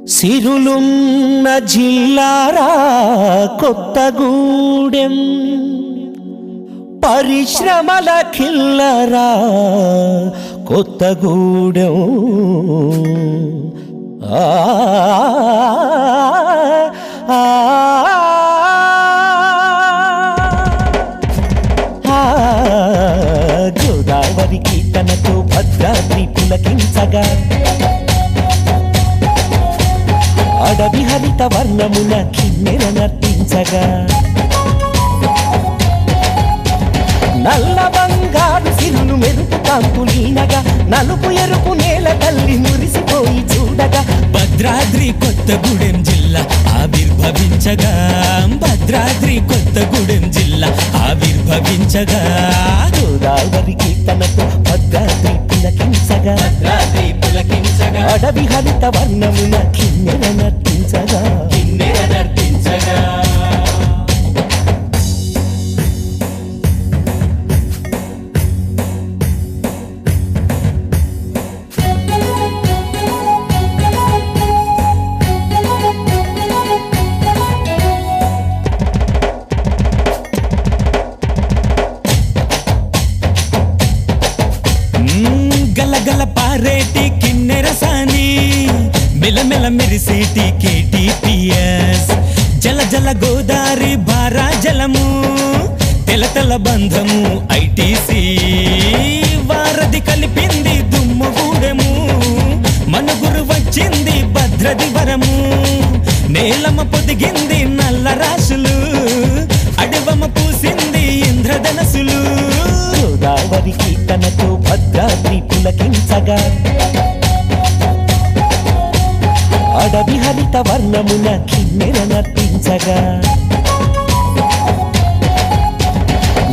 సిరులున్న జిల్లారా కొత్తగూడెం పరిశ్రమల కిల్లరా కొత్తగూడెం గోదావరికి తనతో భద్రాద్రి పులకించగా అడవి హరిత వర్ణమున కిన్నెర నర్తించగా నల్ల బంగారు సిరులు మెరుపు కాంతులీనగా నలుపు ఎరుపు నేల తల్లి మురిసిపోయి చూడగా భద్రాద్రి కొత్తగూడెం జిల్లా ఆవిర్భవించగా భద్రాద్రి కొత్తగూడెం జిల్లా ఆవిర్భవించగా గోదావరికి తనతో భద్రాద్రి పులకించగా అడవి హరిత వర్ణమున కిన్నెర నర్తించగా గలగల పారేటి కిన్నెరసాని మెలమెల మెరిసేటి కేటీపీఎస్ జల జల గోదారి భారా జలము తెలతల బంధము ఐటీసీ వారధి కలిపింది దుమ్ముగూడెము మనుగురు వచ్చింది భద్రది వరము నేలమ పొదిగింది నల్ల రాశులు అడవమ పూసింది ఇంద్రధనసులు గోదావరికి తనతో భద్రాద్రి పులకించగా అడవి హరిత వర్ణమున కిన్నెర నర్తించగా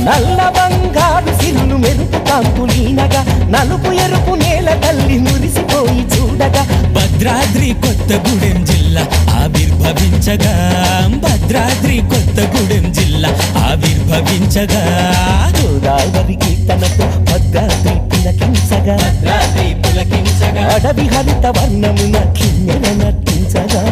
నల్ల బంగారు సిరులు మెరుపు కాంతులీనగా నలుపు ఎరుపు నేల తల్లి మురిసిపోయి చూడగా భద్రాద్రి కొత్తగూడెం జిల్లా ఆవిర్భవించగా భద్రాద్రి కొత్తగూడెం జిల్లా ఆవిర్భవించగా గోదావరికి తనతో భద్రాద్రి పులకించగా అడవి హరిత వర్ణమున కిన్నెర నర్తించగా